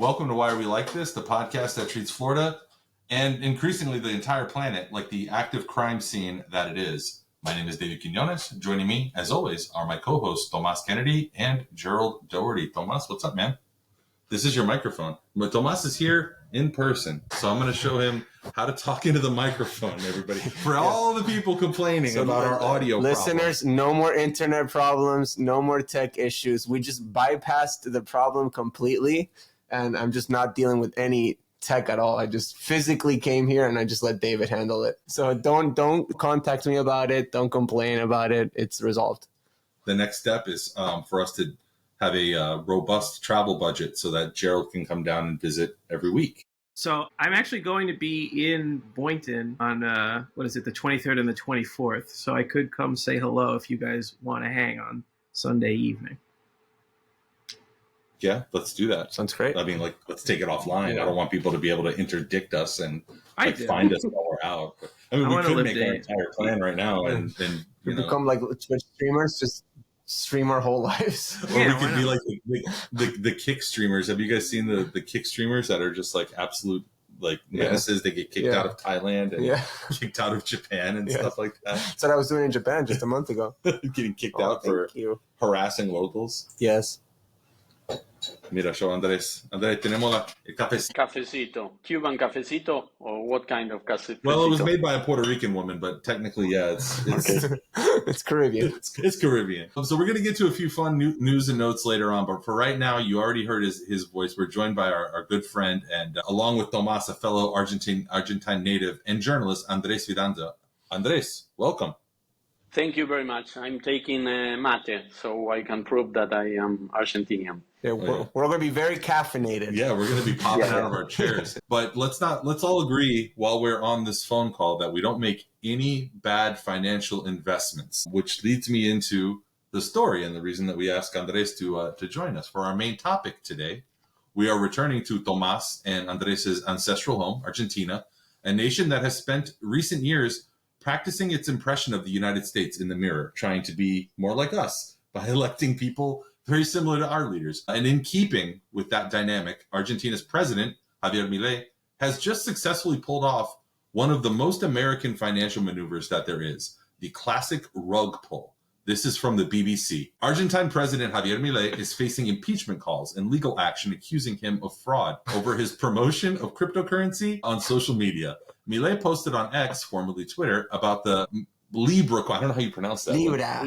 Welcome to Why Are We Like This, the podcast that treats Florida and increasingly the entire planet like the active crime scene that it is. My name is David Quinones. Joining me, as always, are my co-hosts Tomas Kennedy and Gerald Doherty. Tomas, what's up, man? This is your microphone. But Tomas is here in person, so I'm going to show him how to talk into the microphone, everybody. For all the people complaining about our audio listeners, no more internet problems, no more tech issues. We just bypassed the problem completely, and I'm just not dealing with any tech at all. I just physically came here and I just let David handle it. So don't contact me about it. Don't complain about it. It's resolved. The next step is for us to have a robust travel budget so that Gerald can come down and visit every week. So I'm actually going to be in Boynton on, the 23rd and the 24th. So I could come say hello if you guys want to hang on Sunday evening. Yeah, let's do that. Sounds great. I mean, let's take it offline. Yeah. I don't want people to be able to interdict us and find us while we're out. But, we could make our entire plan right now and we become like Twitch streamers, just stream our whole lives. Or we could be like the kick streamers. Have you guys seen the kick streamers that are just like absolute menaces? They get kicked out of Thailand and kicked out of Japan and stuff like that. That's what I was doing in Japan just a month ago. Getting kicked out for harassing locals. Yes. Mira, show Andres. Andres, tenemos el cafecito. Cafecito. Cuban cafecito, or what kind of cafecito? Well, it was made by a Puerto Rican woman, but technically, it's it's Caribbean. It's Caribbean. So we're going to get to a few fun news and notes later on, but for right now, you already heard his voice. We're joined by our good friend and along with Tomas, a fellow Argentine native and journalist, Andres Fidanza. Andres, welcome. Thank you very much. I'm taking mate, so I can prove that I am Argentinian. Yeah, we're going to be very caffeinated. Yeah, we're going to be popping out of our chairs. But let's all agree while we're on this phone call that we don't make any bad financial investments, which leads me into the story and the reason that we asked Andres to join us. For our main topic today, we are returning to Tomas and Andres' ancestral home, Argentina, a nation that has spent recent years practicing its impression of the United States in the mirror, trying to be more like us by electing people very similar to our leaders. And in keeping with that dynamic, Argentina's president, Javier Milei, has just successfully pulled off one of the most American financial maneuvers that there is, the classic rug pull. This is from the BBC. Argentine President Javier Milei is facing impeachment calls and legal action accusing him of fraud over his promotion of cryptocurrency on social media. Milei posted on X, formerly Twitter, about the Libra. I don't know how you pronounce that. Libra.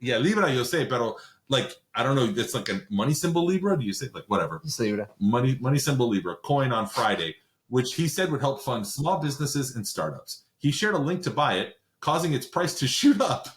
Yeah, Libra, yo sé, pero I don't know. It's like a money symbol Libra. Do you say whatever? It's Libra. Money symbol Libra coin on Friday, which he said would help fund small businesses and startups. He shared a link to buy it, causing its price to shoot up.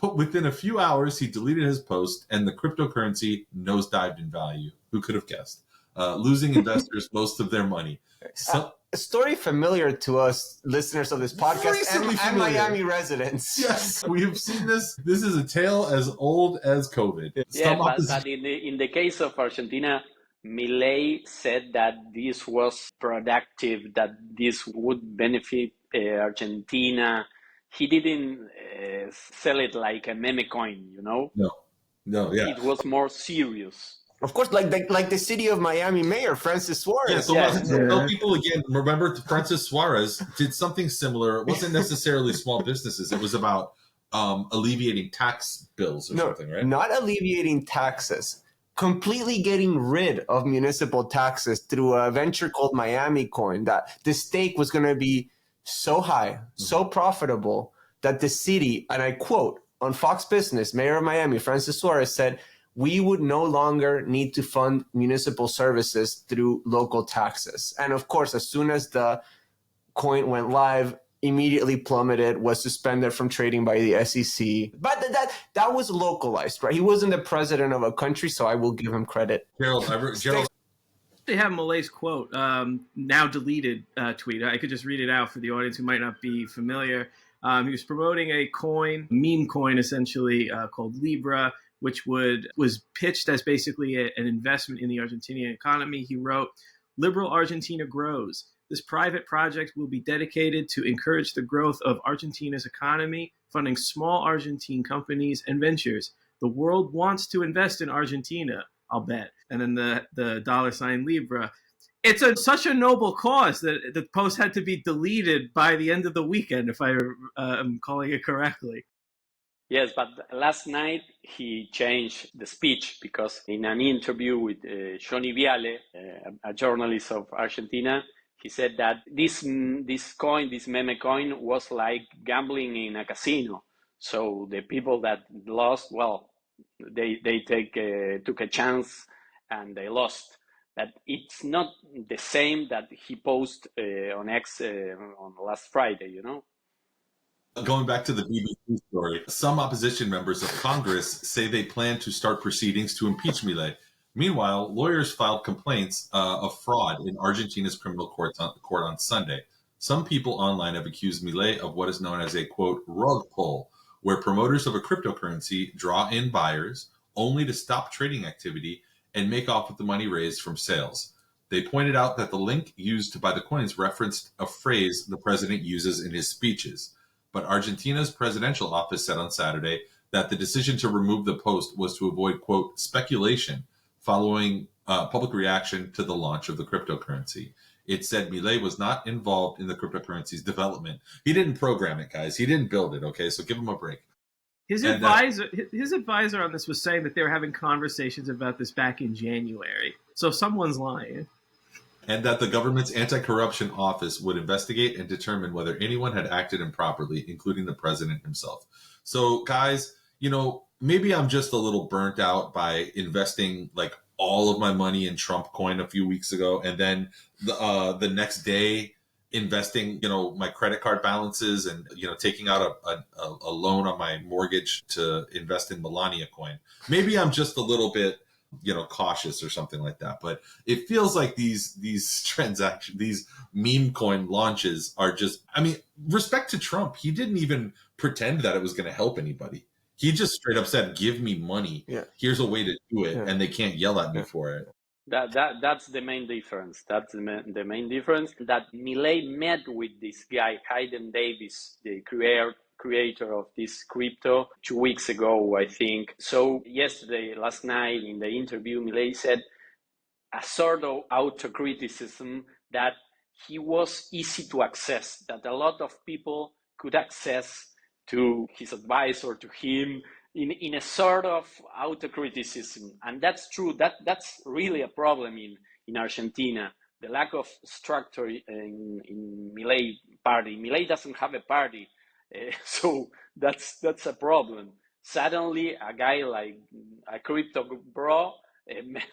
But within a few hours, he deleted his post, and the cryptocurrency nosedived in value. Who could have guessed? Losing investors most of their money. So, a story familiar to us, listeners of this podcast, and Miami residents. Yes, we have seen this. This is a tale as old as COVID. Yeah, but in the case of Argentina, Milei said that this was productive, that this would benefit Argentina. He didn't sell it like a meme coin, No, yeah. It was more serious. Of course, like the city of Miami mayor, Francis Suarez. Yeah, so tell people again, remember Francis Suarez did something similar. It wasn't necessarily small businesses. It was about alleviating tax bills or something, right? Not alleviating taxes. Completely getting rid of municipal taxes through a venture called Miami Coin, that the stake was going to be so high, so profitable that the city, and I quote, on Fox Business, Mayor of Miami, Francis Suarez said, we would no longer need to fund municipal services through local taxes. And of course, as soon as the coin went live, immediately plummeted, was suspended from trading by the SEC. But that was localized, right? He wasn't the president of a country, so I will give him credit. Gerald, They have Milei's quote, now deleted tweet. I could just read it out for the audience who might not be familiar. He was promoting a coin, meme coin essentially, called Libra, which was pitched as basically an investment in the Argentinian economy. He wrote, "Liberal Argentina grows. This private project will be dedicated to encourage the growth of Argentina's economy, funding small Argentine companies and ventures. The world wants to invest in Argentina, I'll bet." and then the $ Libra. It's such a noble cause that the post had to be deleted by the end of the weekend, if I am calling it correctly. Yes, but last night he changed the speech because in an interview with Johnny Viale, a journalist of Argentina, he said that this meme coin, was like gambling in a casino. So the people that lost, well, they took a chance and they lost. That it's not the same that he posted on X on last Friday, you know? Going back to the BBC story, some opposition members of Congress say they plan to start proceedings to impeach Milei. Meanwhile, lawyers filed complaints of fraud in Argentina's criminal court on Sunday. Some people online have accused Milei of what is known as a, quote, rug pull, where promoters of a cryptocurrency draw in buyers only to stop trading activity and make off with the money raised from sales. They pointed out that the link used by the coins referenced a phrase the president uses in his speeches. But Argentina's presidential office said on Saturday that the decision to remove the post was to avoid, quote, speculation following public reaction to the launch of the cryptocurrency. It said Milei was not involved in the cryptocurrency's development. He didn't program it, guys. He didn't build it, okay? So give him a break. His advisor on this was saying that they were having conversations about this back in January. So someone's lying. And that the government's anti-corruption office would investigate and determine whether anyone had acted improperly, including the president himself. So, guys, you know, maybe I'm just a little burnt out by investing like all of my money in Trump coin a few weeks ago, and then the next day investing, you know, my credit card balances and, you know, taking out a loan on my mortgage to invest in Melania coin. Maybe I'm just a little bit, you know, cautious or something like that. But it feels like these transactions, these meme coin launches are just, I mean, respect to Trump. He didn't even pretend that it was going to help anybody. He just straight up said, give me money. Yeah. Here's a way to do it. Yeah. And they can't yell at me for it. That's the main difference. That's the main difference. That Milei met with this guy, Hayden Davis, the creator of this crypto 2 weeks ago, I think. So last night in the interview, Milei said a sort of autocriticism that he was easy to access, that a lot of people could access to his advice or to him in a sort of autocriticism. And that's true. That's really a problem in Argentina. The lack of structure in Milei party. Milei doesn't have a party. So that's a problem. Suddenly, a guy like a crypto bro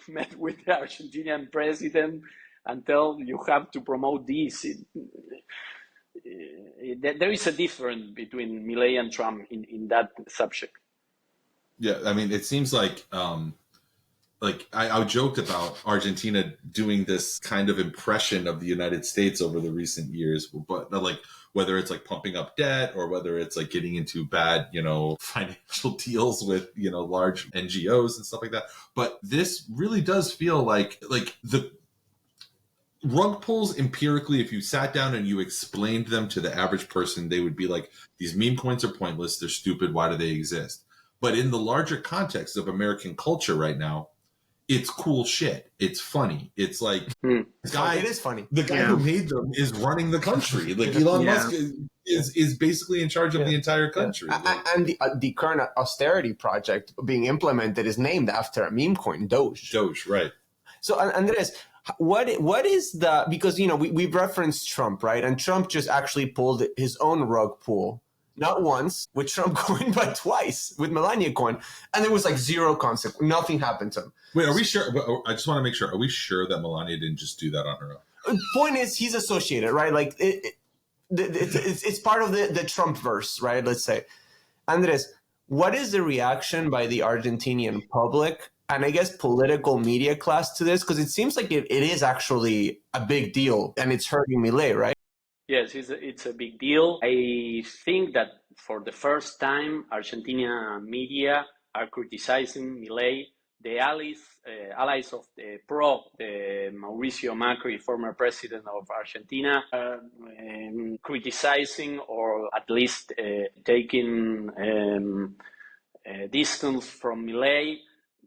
met with the Argentinian president and tell you have to promote this. There is a difference between Milei and Trump in that subject. Yeah, I mean, it seems like I joked about Argentina doing this kind of impression of the United States over the recent years, but like whether it's like pumping up debt or whether it's like getting into bad, you know, financial deals with, you know, large NGOs and stuff like that. But this really does feel like the rug pulls empirically, if you sat down and you explained them to the average person, they would be like, these meme coins are pointless. They're stupid. Why do they exist? But in the larger context of American culture right now, it's cool shit. It's funny. It's like, it is funny. The guy who made them is running the country. Like Elon Musk is basically in charge of the entire country. And the current austerity project being implemented is named after a meme coin, Doge. Doge, right. So Andres, what is the, because, you know, we've referenced Trump, right? And Trump just actually pulled his own rug pull. Not once with Trump coin, but twice with Melania coin. And there was like zero consequence. Nothing happened to him. Wait, are we sure? I just want to make sure. Are we sure that Melania didn't just do that on her own? Point is, he's associated, right? Like it's part of the Trump verse, right? Let's say. Andres, what is the reaction by the Argentinian public and I guess political media class to this? Because it seems like it is actually a big deal and it's hurting Milei, right? Yes, it's a big deal. I think that for the first time, Argentina media are criticizing Milei. The allies of the Mauricio Macri, former president of Argentina, criticizing or at least taking distance from Milei.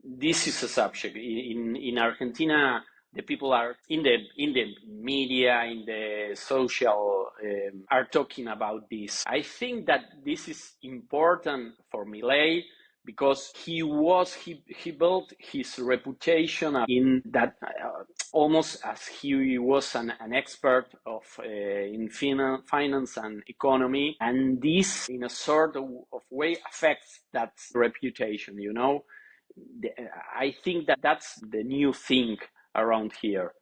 this is a subject in Argentina. The people are in the media, in the social, are talking about this. I think that this is important for Milei because he built his reputation in that almost as he was an expert of in finance and economy, and this in a sort of way affects that reputation. I think that that's the new thing around here.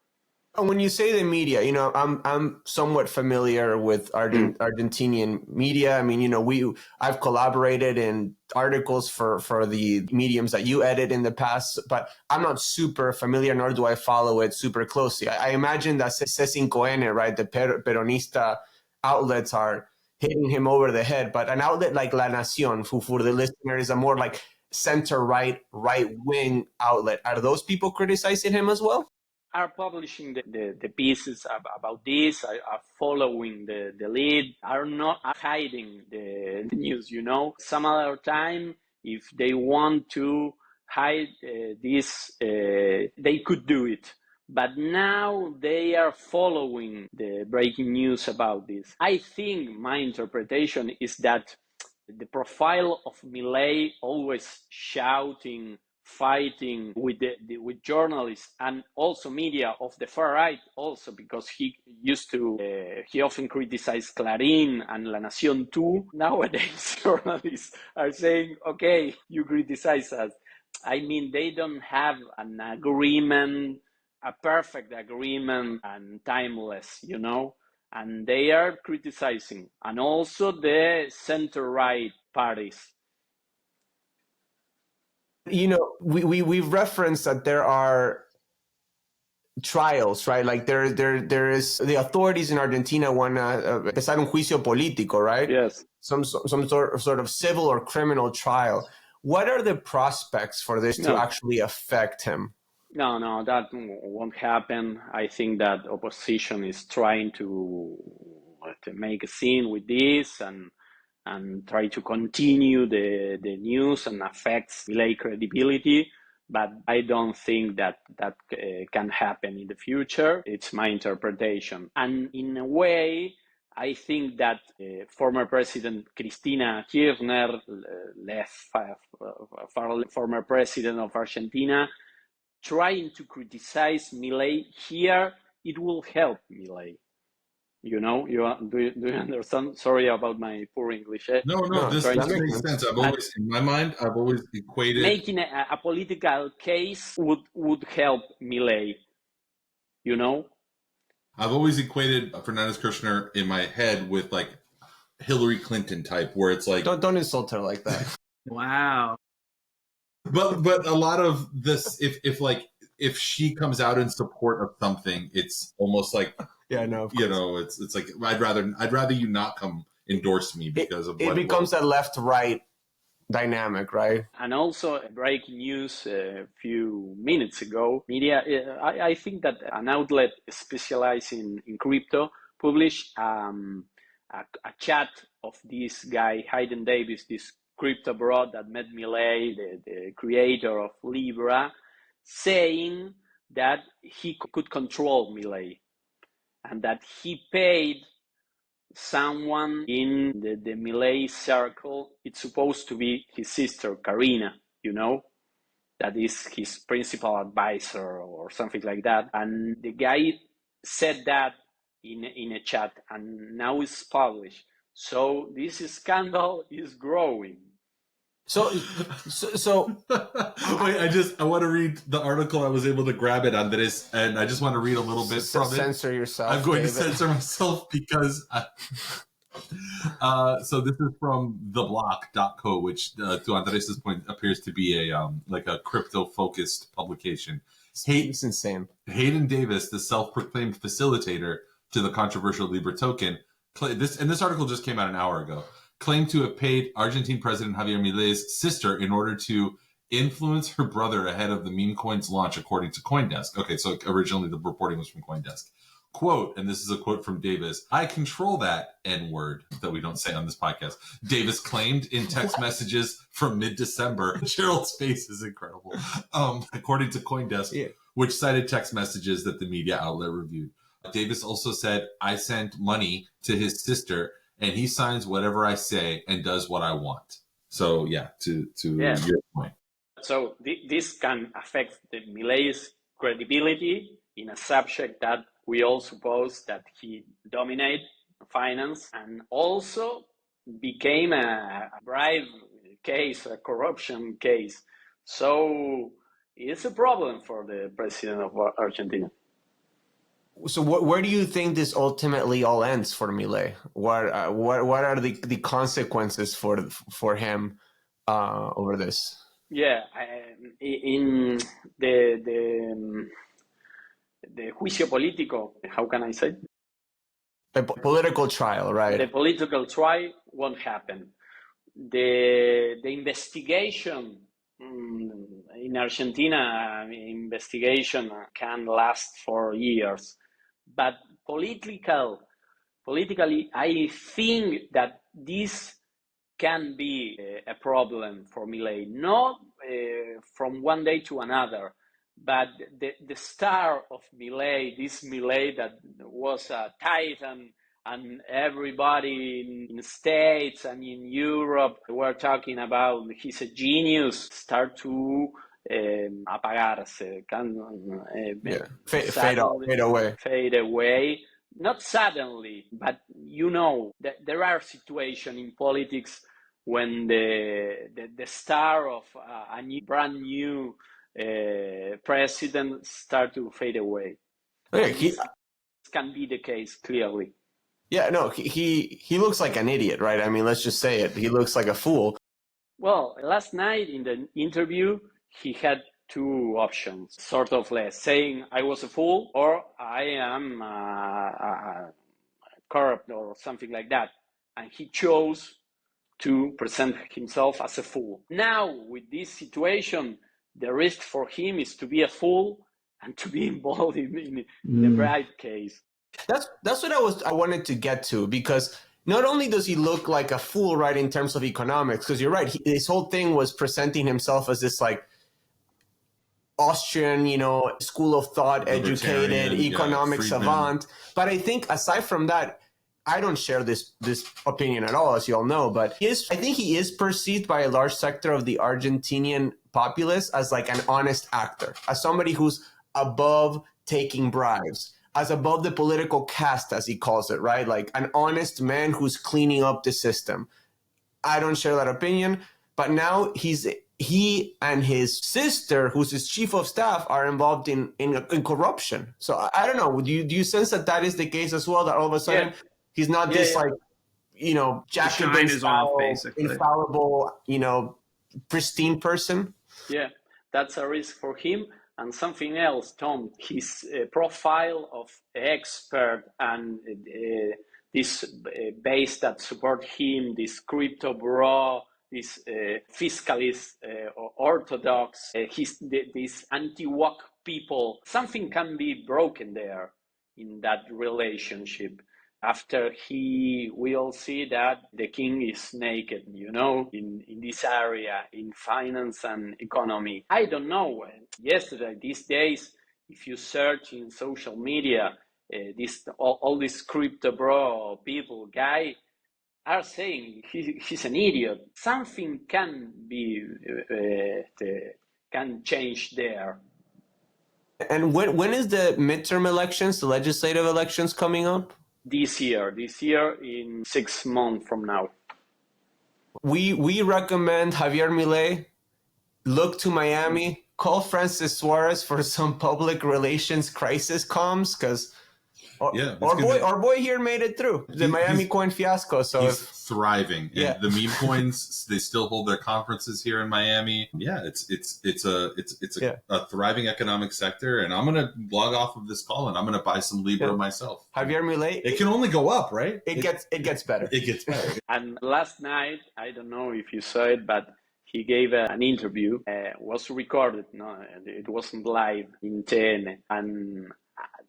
When you say the media, I'm somewhat familiar with Argentinian media. I mean, I've collaborated in articles for the mediums that you edit in the past, but I'm not super familiar, nor do I follow it super closely. I imagine that C5N, right, the Peronista outlets are hitting him over the head, but an outlet like La Nación, who for the listener is a more like center-right, right-wing outlet, are those people criticizing him as well? Are publishing the pieces about this, are following the lead, are not hiding the news, Some other time, if they want to hide this, they could do it. But now they are following the breaking news about this. I think my interpretation is that the profile of Milei, always shouting, fighting with journalists and also media of the far right, also because he often criticized Clarín and La Nación too. Nowadays, journalists are saying, okay, you criticize us. I mean, they don't have an agreement, a perfect agreement and timeless, and they are criticizing, and also the center-right parties. We've referenced that there are trials, right? Like there is the authorities in Argentina want to empezar un juicio político, right? Yes. Some sort of civil or criminal trial. What are the prospects for this to actually affect him? No, that won't happen. I think that opposition is trying to make a scene with this and try to continue the news and affects Milei credibility. But I don't think that can happen in the future. It's my interpretation. And in a way, I think that former President Cristina Kirchner, former president of Argentina, trying to criticize Milei here, it will help Milei. Do you understand? Sorry about my poor English. No, this makes sense. In my mind, I've always equated making a political case would help Milei. I've always equated Fernandez Kirchner in my head with like Hillary Clinton type, where it's like don't insult her like that. Wow. But a lot of this, if she comes out in support of something, it's almost like it's like I'd rather you not come endorse me because it becomes a left-right dynamic, right? And also breaking news a few minutes ago, media. I think that an outlet specialized in crypto published a chat of this guy Hayden Davis, this crypto bro that met Milei, the creator of Libra, saying that he could control Milei and that he paid someone in the Milei circle. It's supposed to be his sister, Karina, that is his principal advisor or something like that. And the guy said that in a chat, and now it's published. So this scandal is growing. So wait, I want to read the article. I was able to grab it, Andres, and I just want to read a little bit from it. Censor yourself. I'm going to censor myself because so this is from theblock.co, which to Andres' point appears to be a crypto focused publication. It's insane. Hayden Davis, the self-proclaimed facilitator to the controversial Libra token, this article just came out an hour ago, claimed to have paid Argentine President Javier Milei's sister in order to influence her brother ahead of the meme coin's launch, according to CoinDesk. Okay, so originally the reporting was from CoinDesk. quote, and this is a quote from Davis, "I control that N-word that we don't say on this podcast," Davis claimed in text messages from mid-December. Gerald's face is incredible. According to CoinDesk, which cited text messages that the media outlet reviewed. Davis also said, "I sent money to his sister and he signs whatever I say and does what I want." So to your point. So this can affect the Milei's credibility in a subject that we all suppose that he dominated finance, and also became a bribe case, a corruption case. So it's a problem for the president of Argentina. So where do you think this ultimately all ends for Milei? What are the consequences for him over this? Yeah, in the juicio político, how can I say? A political trial, right? The political trial won't happen. The investigation in Argentina, investigation can last for years. But politically, I think that this can be a problem for Milei, not from one day to another, but the star of Milei, this Milei that was a titan, and everybody in the States and in Europe were talking about he's a genius, start to apagarse, fade away. Not suddenly, but there are situations in politics when the star of a brand new president start to fade away. This can be the case clearly. Yeah, no, he looks like an idiot, right? I mean, let's just say it. He looks like a fool. Well, last night in the interview, he had two options, sort of saying I was a fool or I am corrupt or something like that. And he chose to present himself as a fool. Now, with this situation, the risk for him is to be a fool and to be involved in the bribe case. That's what I wanted to get to, because not only does he look like a fool, right, in terms of economics, because you're right, his whole thing was presenting himself as this like Austrian, school of thought, educated, economic savant. But I think aside from that, I don't share this opinion at all, as you all know, but I think he is perceived by a large sector of the Argentinian populace as like an honest actor, as somebody who's above taking bribes, as above the political caste, as he calls it, right? Like an honest man who's cleaning up the system. I don't share that opinion, but now he and his sister, who's his chief of staff, are involved in corruption. So I don't know. Do you sense that is the case as well? That all of a sudden he's not Jacobin style, infallible, pristine person? Yeah, that's a risk for him. And something else, Tom, his profile of expert and this base that support him, this crypto bro, this fiscalist orthodox, this anti-woke people, something can be broken there in that relationship. After we all see that the king is naked, in this area, in finance and economy. I don't know. Yesterday, these days, if you search in social media, all these crypto bro people, guy, are saying he's an idiot. Something can change there. And when is the midterm elections, the legislative elections coming up? This year in 6 months from now. We recommend Javier Milei look to Miami, call Francis Suarez for some public relations crisis comms, because our boy here made it through the Miami coin fiasco. So he's thriving. And the meme coins, they still hold their conferences here in Miami. Yeah, it's a thriving economic sector, and I'm gonna log off of this call and I'm gonna buy some Libra myself. Javier Milei, it can only go up, right? It gets better. It gets better. And last night, I don't know if you saw it, but he gave an interview. Was recorded. No, it wasn't live in TN, and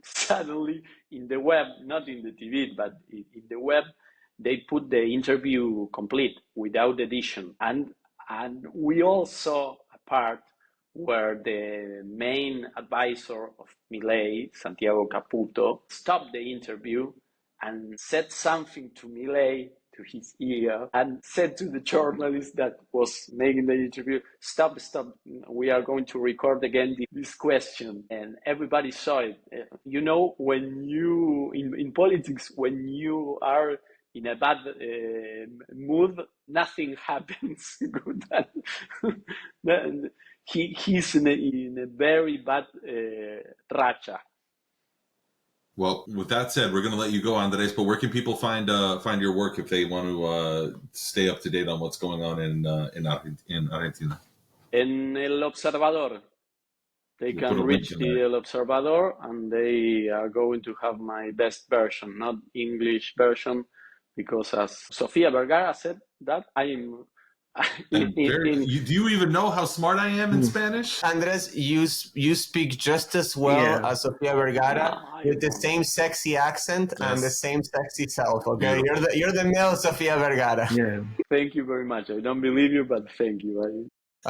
suddenly in the web, not in the TV, but in the web, they put the interview complete without edition. And we all saw a part where the main advisor of Milei, Santiago Caputo, stopped the interview and said something to Milei, to his ear, and said to the journalist that was making the interview, stop, we are going to record again this question. And everybody saw it. You know, when you, in politics, when you are in a bad mood, nothing happens good. He's in a very bad racha. Well, with that said, we're going to let you go, Andres. But where can people find your work if they want to stay up to date on what's going on in Argentina? En El Observador. They can reach the El Observador, and they are going to have my best version, not English version, because as Sofia Vergara said, that do you even know how smart I am in Spanish? Andres, you speak just as well as Sofia Vergara with the same sexy accent and the same sexy self. Okay, you're the male Sofia Vergara. Yeah. Thank you very much. I don't believe you, but thank you.